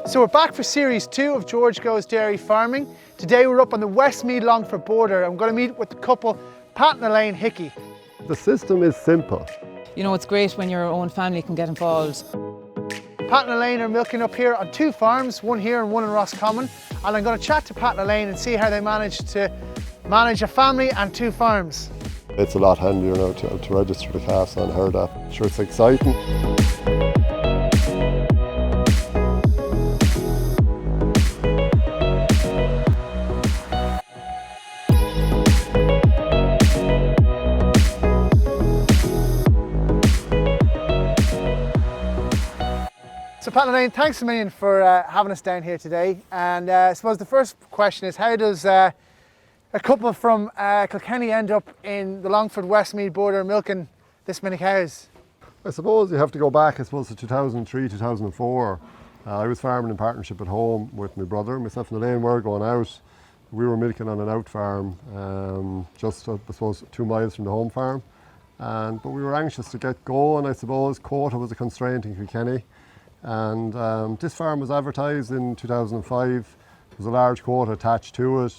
So we're back for series 2 of George Goes Dairy Farming. Today we're up on the Westmeath Longford border. I'm going to meet with the couple, Pat and Elaine Hickey. The system is simple. You know, it's great when your own family can get involved. Pat and Elaine are milking up here on 2 farms, one here and one in Roscommon. And I'm going to chat to Pat and Elaine and see how they managed to manage a family and 2 farms. It's a lot handier now to register the calves on herd app. Sure, it's exciting. So Pat and Elaine, thanks a million for having us down here today. And I suppose the first question is, how does a couple from Kilkenny end up in the Longford Westmeath border milking this many cows? I suppose you have to go back, to 2003, 2004. I was farming in partnership at home with my brother. Myself and Elaine were going out. We were milking on an out farm, just, 2 miles from the home farm. But we were anxious to get going, I suppose. Quota was a constraint in Kilkenny. And this farm was advertised in 2005. There was a large quota attached to it.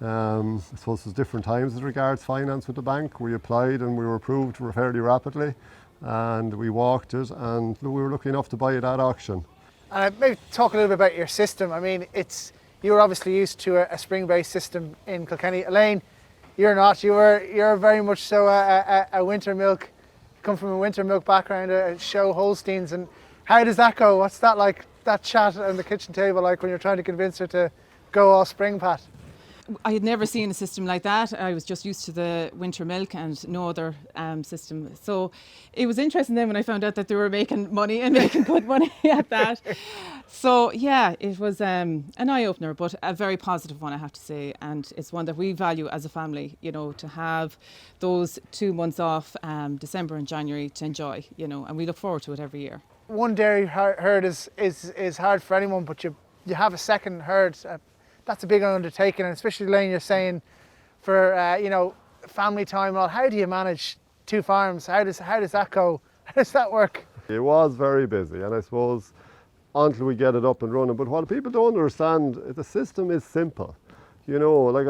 I suppose there's different times as regards finance with the bank. We applied and we were approved fairly rapidly, and we walked it, and we were lucky enough to buy it at auction. And maybe talk a little bit about your system. I mean, you were obviously used to a spring-based system in Kilkenny. Elaine, you're not. You're very much so a winter milk. Come from a winter milk background, a show Holsteins. And how does that go? What's that like? That chat on the kitchen table like when you're trying to convince her to go all spring, Pat? I had never seen a system like that. I was just used to the winter milk and no other system. So it was interesting then when I found out that they were making money and making good money at that. So yeah, it was an eye-opener, but a very positive one, I have to say. And it's one that we value as a family, you know, to have those 2 months off, December and January, to enjoy, you know, and we look forward to it every year. One dairy herd is hard for anyone, but you have a second herd. That's a big undertaking, and especially Elaine, you're saying for family time and all. How do you manage 2 farms? How does that go? How does that work? It was very busy, and I suppose until we get it up and running. But what people don't understand, the system is simple. You know, like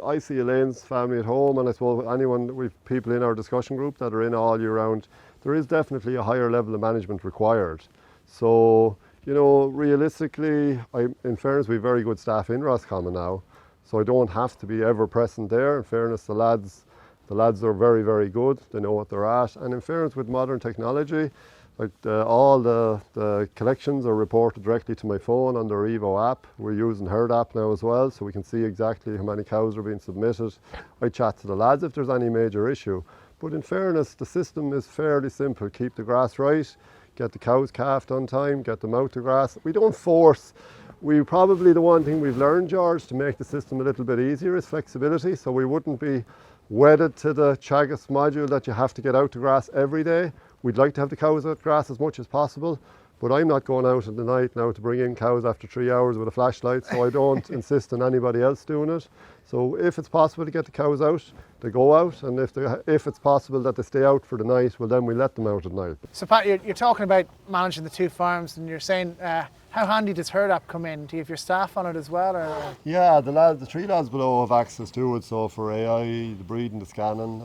I see Elaine's family at home, and I suppose we've people in our discussion group that are in all year round. There is definitely a higher level of management required. So, you know, realistically, in fairness, we have very good staff in Roscommon now, so I don't have to be ever present there. In fairness, the lads are very, very good. They know what they're at. And in fairness, with modern technology, like all the collections are reported directly to my phone on the Evo app. We're using herd app now as well, so we can see exactly how many cows are being submitted. I chat to the lads if there's any major issue. But in fairness, the system is fairly simple. Keep the grass right, get the cows calved on time, get them out to grass. We don't force. Probably the one thing we've learned, George, to make the system a little bit easier is flexibility. So we wouldn't be wedded to the Chagas module that you have to get out to grass every day. We'd like to have the cows out grass as much as possible, but I'm not going out in the night now to bring in cows after 3 hours with a flashlight, so I don't insist on anybody else doing it. So if it's possible to get the cows out, they go out, and if it's possible that they stay out for the night, well then we let them out at night. So Pat, you're talking about managing the 2 farms, and you're saying how handy does herd app come in? Do you have your staff on it as well? Or? Yeah, the 3 lads below have access to it, so for AI, the breeding, the scanning,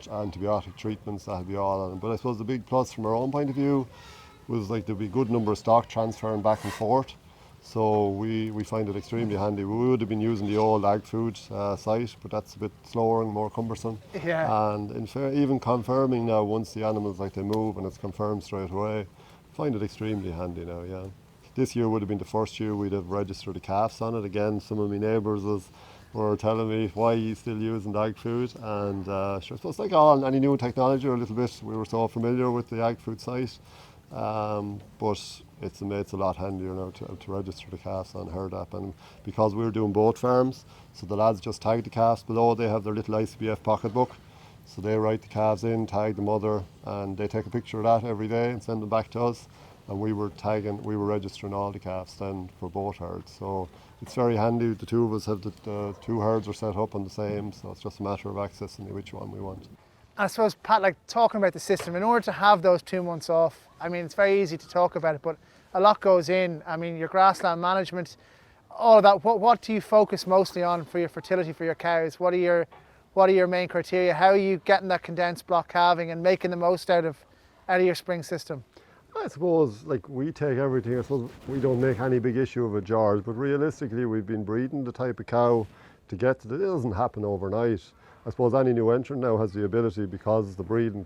antibiotic treatments, that'll be all on it. But I suppose the big plus from our own point of view was like there'd be a good number of stock transferring back and forth. So we find it extremely handy. We would have been using the old ag food site, but that's a bit slower and more cumbersome. Yeah. And even confirming now, once the animals they move and it's confirmed straight away, I find it extremely handy now, yeah. This year would have been the first year we'd have registered the calves on it. Again, some of my neighbours were telling me, why are you still using the ag food? And sure, I suppose like any new technology, or a little bit, we were so familiar with the ag food site. But it's a lot handier now to register the calves on herd app, and because we're doing both farms, so the lads just tag the calves below. They have their little ICBF pocketbook, so they write the calves in, tag the mother, and they take a picture of that every day and send them back to us. And we were registering all the calves then for both herds. So it's very handy. The 2 of us have the 2 herds are set up on the same, so it's just a matter of accessing which one we want. I suppose, Pat, like talking about the system, in order to have those 2 months off, I mean, it's very easy to talk about it, but a lot goes in. I mean, your grassland management, all of that. What do you focus mostly on for your fertility for your cows? What are your main criteria? How are you getting that condensed block calving and making the most out of your spring system? I suppose, like, we take everything. I suppose we don't make any big issue of it, George, but realistically we've been breeding the type of cow to get to it doesn't happen overnight. I suppose any new entrant now has the ability, because the breeding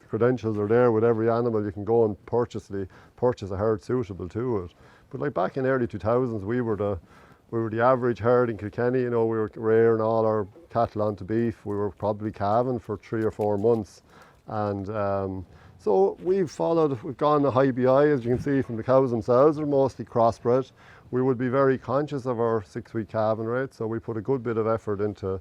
credentials are there with every animal, you can go and purchase a herd suitable to it. But like back in early 2000s, we were the average herd in Kilkenny. You know, we were rearing all our cattle onto beef. We were probably calving for 3 or 4 months, and so we've gone the high BI, as you can see from the cows themselves. They're mostly crossbred. We would be very conscious of our 6-week calving rate, so we put a good bit of effort into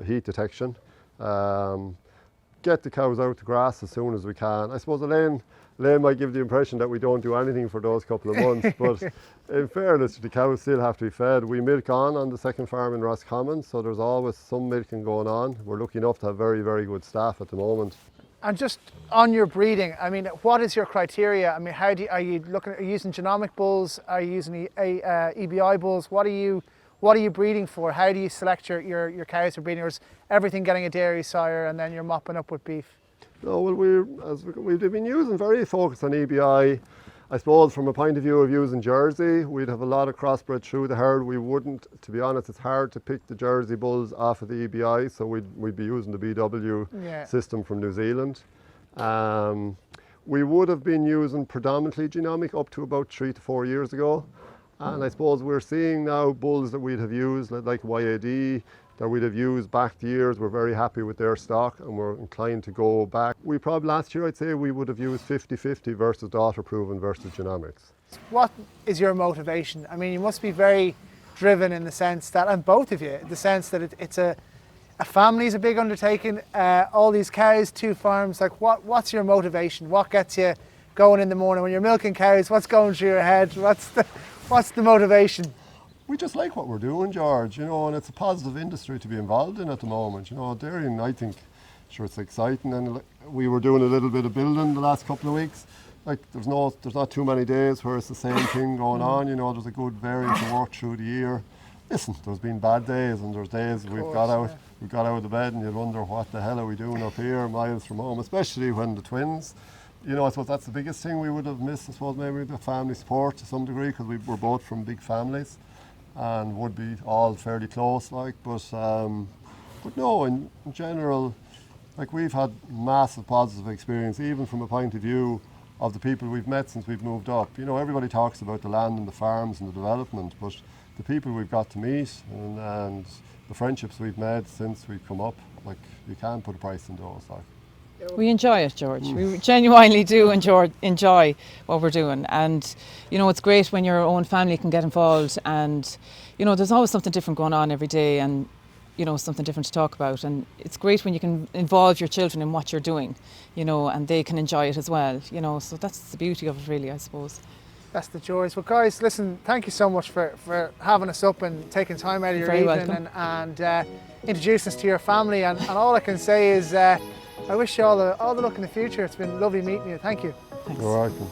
heat detection. Get the cows out to grass as soon as we can. I suppose Elaine might give the impression that we don't do anything for those couple of months, but in fairness, the cows still have to be fed. We milk on the second farm in Roscommon, so there's always some milking going on. We're lucky enough to have very, very good staff at the moment. And just on your breeding, I mean, what is your criteria? I mean, are you using genomic bulls? Are you using EBI bulls? What are you breeding for? How do you select your cows for breeding? Or is everything getting a dairy sire and then you're mopping up with beef? No, well, we've been using very focused on EBI. I suppose from a point of view of using Jersey, we'd have a lot of crossbred through the herd. We wouldn't, to be honest, it's hard to pick the Jersey bulls off of the EBI, so we'd be using the BW system from New Zealand. We would have been using predominantly genomic up to about 3 to 4 years ago. And I suppose we're seeing now bulls that we'd have used, like YAD, that we'd have used back the years. We're very happy with their stock and we're inclined to go back. We probably last year, I'd say we would have used 50-50 versus daughter proven versus genomics. What is your motivation? I mean, you must be very driven in the sense that, and both of you, in the sense that it's a family's a big undertaking, all these cows, 2 farms. Like, what's your motivation? What gets you going in the morning when you're milking cows? What's going through your head? What's the motivation? We just like what we're doing, George, you know, and it's a positive industry to be involved in at the moment. You know, dairying, I think, sure, it's exciting, and we were doing a little bit of building the last couple of weeks. Like, there's not too many days where it's the same thing going on. You know, there's a good variance of work through the year. Listen, there's been bad days, and there's days we've got out of the bed and you'd wonder what the hell are we doing up here, miles from home, especially when the twins. You know, I suppose that's the biggest thing we would have missed. I suppose maybe the family support to some degree, because we were both from big families and would be all fairly close, like. But no, in general, like, we've had massive positive experience, even from a point of view of the people we've met since we've moved up. You know, everybody talks about the land and the farms and the development, but the people we've got to meet and the friendships we've made since we've come up, like, you can't put a price on those, like. We enjoy it, George. We genuinely do enjoy what we're doing, and you know, it's great when your own family can get involved, and you know, there's always something different going on every day, and you know, something different to talk about, and it's great when you can involve your children in what you're doing, you know, and they can enjoy it as well, you know, so that's the beauty of it, really, I suppose. That's the joys. Well, guys, listen, thank you so much for having us up and taking time out of your evening and introducing us to your family, and all I can say is I wish you all the luck in the future. It's been lovely meeting you. Thank you. Thanks. You're welcome.